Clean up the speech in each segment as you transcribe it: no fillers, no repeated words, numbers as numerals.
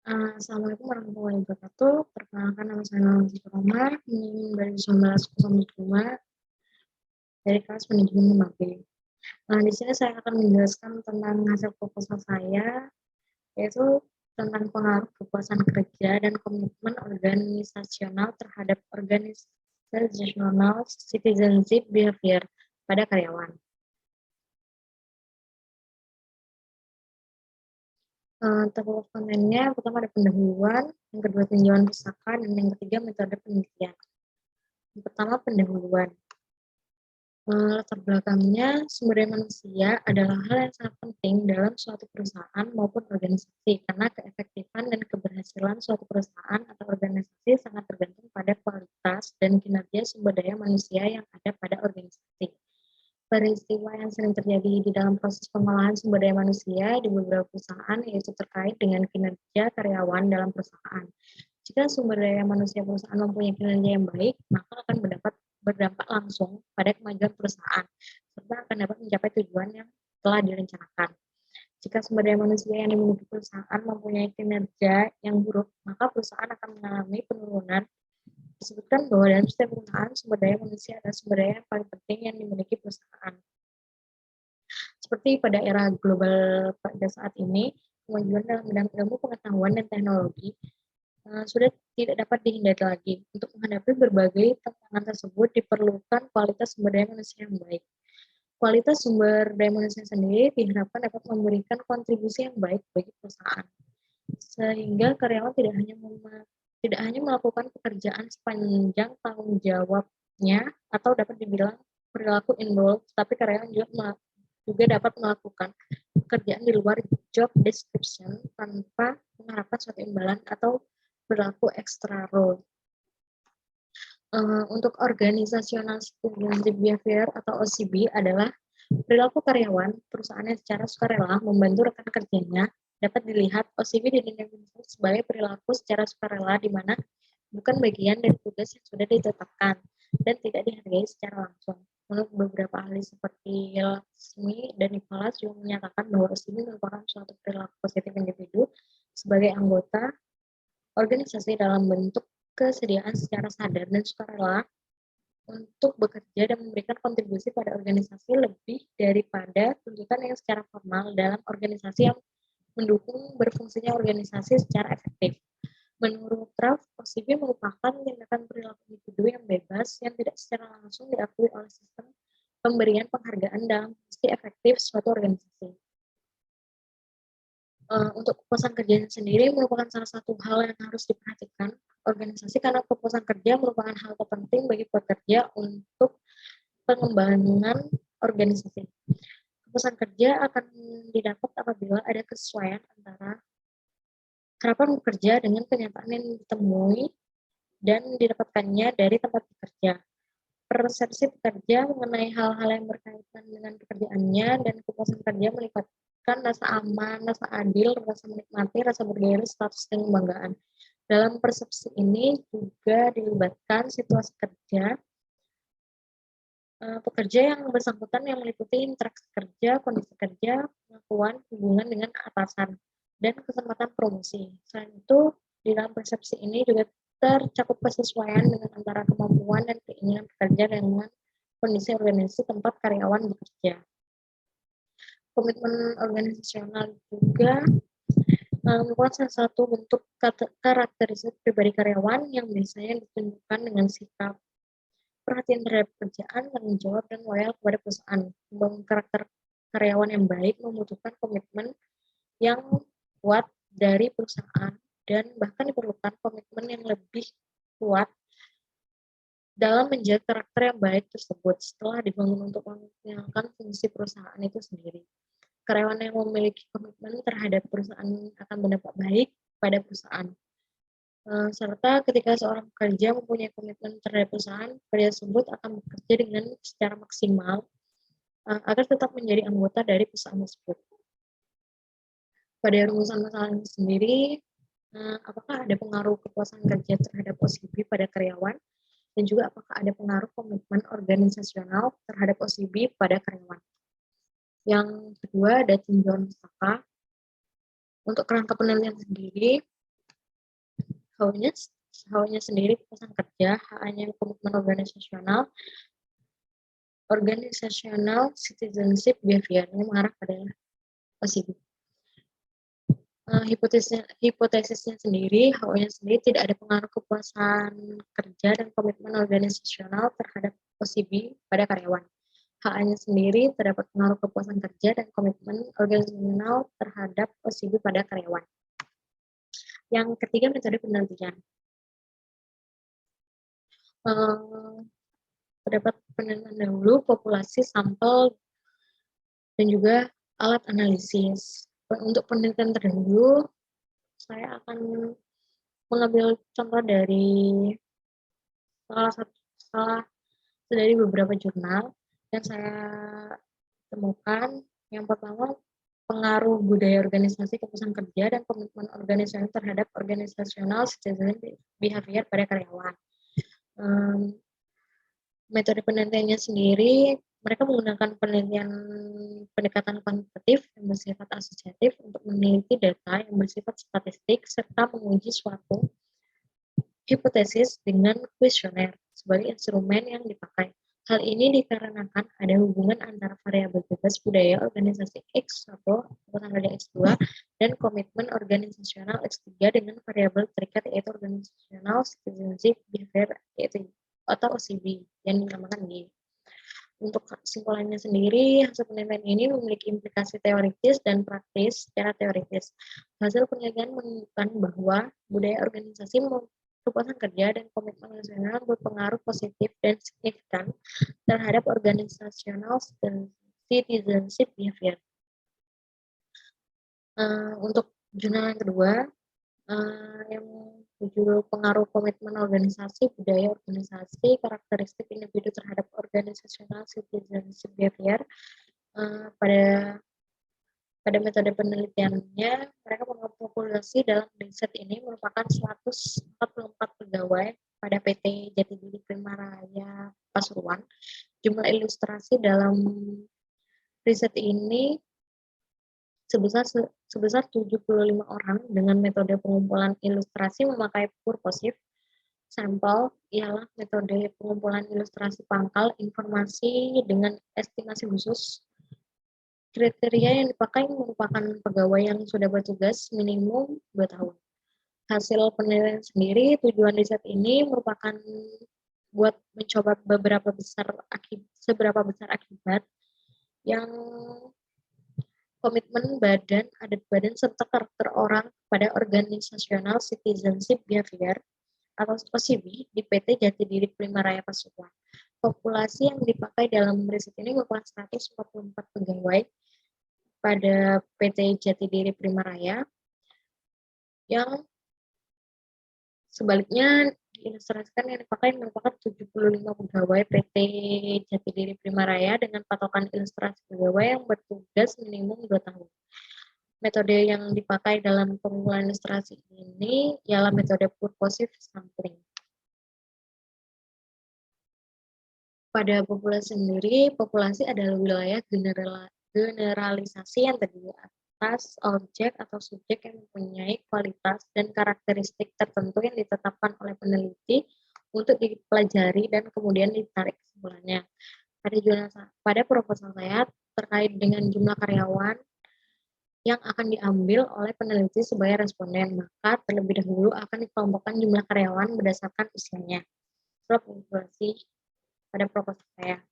Assalamualaikum warahmatullahi wabarakatuh. Perkenalkan nama saya Nurul Roma, dari 1905 dari kelas manajemen 5B. Di sini saya akan menjelaskan tentang hasil proposal saya, yaitu tentang pengaruh kepuasan kerja dan komitmen organisasional terhadap organizational citizenship behavior pada karyawan. Terus kontennya, pertama ada pendahuluan, yang kedua tinjauan pustaka, dan yang ketiga metode penelitian. Yang pertama pendahuluan. Latar belakangnya, sumber daya manusia adalah hal yang sangat penting dalam suatu perusahaan maupun organisasi, karena keefektifan dan keberhasilan suatu perusahaan atau organisasi sangat tergantung pada kualitas dan kinerja sumber daya manusia yang ada pada organisasi. Peristiwa yang sering terjadi di dalam proses pengolahan sumber daya manusia di beberapa perusahaan yaitu terkait dengan kinerja karyawan dalam perusahaan. Jika sumber daya manusia perusahaan mempunyai kinerja yang baik, maka akan berdampak langsung pada kemajuan perusahaan, serta akan dapat mencapai tujuan yang telah direncanakan. Jika sumber daya manusia yang dimiliki perusahaan mempunyai kinerja yang buruk, maka perusahaan akan mengalami penurunan. Disebutkan bahwa dalam setiap perusahaan, sumber daya manusia adalah sumber daya yang paling penting yang dimiliki perusahaan. Seperti pada era global pada saat ini, kemajuan dalam bidang ilmu pengetahuan dan teknologi sudah tidak dapat dihindari lagi. Untuk menghadapi berbagai tantangan tersebut diperlukan kualitas sumber daya manusia yang baik. Kualitas sumber daya manusia sendiri diharapkan dapat memberikan kontribusi yang baik bagi perusahaan, sehingga karyawan tidak hanya melakukan pekerjaan sepanjang tanggung jawabnya atau dapat dibilang perilaku involved, tapi karyawan juga dapat melakukan pekerjaan di luar job description tanpa mengharapkan suatu imbalan atau berlaku extra role. Untuk organizational citizenship behavior atau OCB adalah perilaku karyawan perusahaan yang secara sukarela membantu rekan kerjanya. Dapat dilihat OCB didefinisikan sebagai perilaku secara sukarela di mana bukan bagian dari tugas yang sudah ditetapkan dan tidak dihargai secara langsung. Menurut beberapa ahli seperti Laksmi dan Nicholas juga menyatakan bahwa OCB merupakan suatu perilaku positif individu sebagai anggota organisasi dalam bentuk kesediaan secara sadar dan sukarela untuk bekerja dan memberikan kontribusi pada organisasi lebih daripada tuntutan yang secara formal dalam organisasi yang mendukung berfungsinya organisasi secara efektif. Menurut Ralph, OCB merupakan tindakan perilaku individu yang bebas yang tidak secara langsung diakui oleh sistem pemberian penghargaan dalam fungsi efektif suatu organisasi. Untuk kepuasan kerja sendiri merupakan salah satu hal yang harus diperhatikan organisasi karena kepuasan kerja merupakan hal terpenting bagi pekerja untuk pengembangan organisasi. Kepuasan kerja akan didapat apabila ada kesesuaian antara harapan bekerja dengan kenyataan yang ditemui dan didapatkannya dari tempat bekerja. Persepsi pekerja mengenai hal-hal yang berkaitan dengan pekerjaannya dan kepuasan kerja melibatkan rasa aman, rasa adil, rasa menikmati, rasa berdiri, status, dan kebanggaan. Dalam persepsi ini juga dilibatkan situasi kerja, pekerja yang bersangkutan yang meliputi interaksi kerja, kondisi kerja, pengakuan, hubungan dengan atasan, dan kesempatan promosi. Selain itu, di dalam persepsi ini juga tercakup kesesuaian dengan antara kemampuan dan keinginan pekerja dengan kondisi organisasi tempat karyawan bekerja. Komitmen organisasional juga merupakan salah satu bentuk karakteristik pribadi karyawan yang biasanya ditunjukkan dengan sikap perhatian terhadap pekerjaan, tanggung jawab, dan loyal kepada perusahaan. Membangun karakter karyawan yang baik membutuhkan komitmen yang kuat dari perusahaan dan bahkan diperlukan komitmen yang lebih kuat dalam menjaga karakter yang baik tersebut setelah dibangun untuk menjalankan fungsi perusahaan itu sendiri. Karyawan yang memiliki komitmen terhadap perusahaan akan berdampak baik pada perusahaan. Serta ketika seorang pekerja mempunyai komitmen terhadap perusahaan, pekerja tersebut akan bekerja dengan secara maksimal agar tetap menjadi anggota dari perusahaan tersebut. Pada rumusan masalah ini sendiri, apakah ada pengaruh kepuasan kerja terhadap OCB pada karyawan, dan juga apakah ada pengaruh komitmen organisasional terhadap OCB pada karyawan. Yang kedua ada tinjauan pustaka. Untuk kerangka penelitian sendiri, H-nya H-nya sendiri kepuasan kerja, H-nya komitmen organisasional citizenship behavior ini mengarah pada OCB. Hipotesisnya sendiri, HO-nya sendiri tidak ada pengaruh kepuasan kerja dan komitmen organisasional terhadap OCB pada karyawan. HA-nya sendiri terdapat pengaruh kepuasan kerja dan komitmen organisasional terhadap OCB pada karyawan. Yang ketiga, metode penelitian. Terdapat penelitian dahulu, populasi, sampel, dan juga alat analisis. Untuk penelitian terdahulu, saya akan mengambil contoh dari beberapa jurnal yang saya temukan. Yang pertama, pengaruh budaya organisasi kepuasan kerja dan komitmen organisasi terhadap organisasional citizen behavior pada karyawan. Metode penelitiannya sendiri, mereka menggunakan pendekatan kuantitatif yang bersifat asosiatif untuk meneliti data yang bersifat statistik serta menguji suatu hipotesis dengan kuesioner sebagai instrumen yang dipakai. Hal ini dikarenakan ada hubungan antara variabel bebas budaya organisasi X1 kepuasan kerja X2 dan komitmen organisasional X3 dengan variabel terikat yaitu organisasional citizenship behavior yaitu atau OCB yang dinamakan G. Untuk kesimpulannya sendiri, hasil penelitian ini memiliki implikasi teoritis dan praktis secara teoritis. Hasil penelitian menunjukkan bahwa budaya organisasi kepuasan kerja dan komitmen nasional berpengaruh positif dan signifikan terhadap organisasional citizenship behavior. Untuk jurnal yang kedua, yang berjudul pengaruh komitmen organisasi, budaya organisasi, karakteristik individu terhadap organisasional citizenship behavior, pada metode penelitiannya, mereka mengpopulasi dalam riset ini merupakan 144 pegawai pada PT Jati Diri Primaraya Pasuruan. Jumlah ilustrasi dalam riset ini sebesar 75 orang dengan metode pengumpulan ilustrasi memakai purposive. Sampel ialah metode pengumpulan ilustrasi pangkal informasi dengan estimasi khusus. Kriteria yang dipakai merupakan pegawai yang sudah bertugas minimum 2 tahun. Hasil penelitian sendiri, tujuan riset ini merupakan buat mencoba seberapa besar akibat yang komitmen adat badan serta karakter orang pada organisasional citizenship behavior atau OCB di PT Jati Diri Primaraya Pasuruan. Populasi yang dipakai dalam riset ini merupakan 144 pegawai pada PT Jati Diri Primaraya yang sebaliknya diilustrasikan yang dipakai merupakan 75 pegawai PT Jati Diri Primaraya dengan patokan ilustrasi pegawai yang bertugas minimum 2 tahun. Metode yang dipakai dalam pengumpulan ilustrasi ini ialah metode purposive sampling. Pada populasi sendiri, populasi adalah wilayah generalisasi yang terdiri atas objek atau subjek yang mempunyai kualitas dan karakteristik tertentu yang ditetapkan oleh peneliti untuk dipelajari dan kemudian ditarik kesimpulannya. Pada proposal saya terkait dengan jumlah karyawan yang akan diambil oleh peneliti sebagai responden, maka terlebih dahulu akan dikelompokkan jumlah karyawan berdasarkan usianya. Populasi pada proposal saya.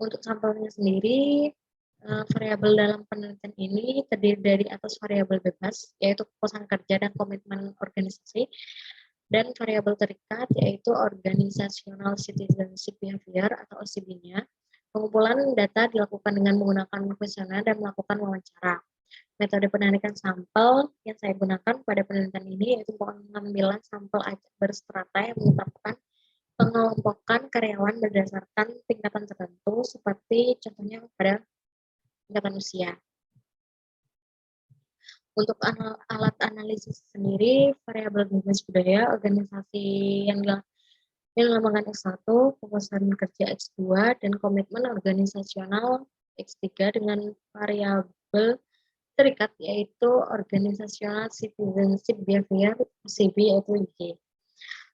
Untuk sampelnya sendiri, variabel dalam penelitian ini terdiri dari atas variabel bebas, yaitu kepuasan kerja dan komitmen organisasi, dan variabel terikat, yaitu organisational citizenship behavior atau OCB-nya. Pengumpulan data dilakukan dengan menggunakan kuesioner dan melakukan wawancara. Metode penarikan sampel yang saya gunakan pada penelitian ini yaitu pengambilan sampel acak berstrata yang menetapkan pengelompokan karyawan berdasarkan tingkatan tertentu seperti contohnya pada tingkatan usia. Untuk alat analisis sendiri, variabel bebas budaya organisasi yang dilambangkan X1, kepuasan kerja X2, dan komitmen organisasional X3 dengan variabel Serikat, yaitu Organizational Citizenship Behavior (OCB) yaitu IG.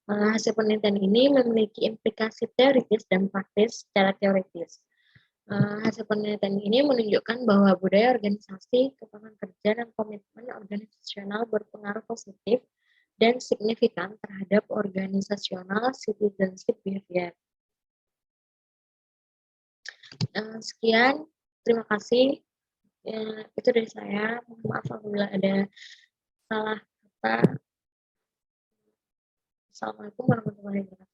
Hasil penelitian ini memiliki implikasi teoritis dan praktis. Secara teoritis, hasil penelitian ini menunjukkan bahwa budaya organisasi, kepastian kerja, dan komitmen organisasional berpengaruh positif dan signifikan terhadap organizational citizenship behavior. Sekian, terima kasih. Itu dari saya. Mohon maaf apabila ada salah kata. Assalamualaikum warahmatullahi wabarakatuh.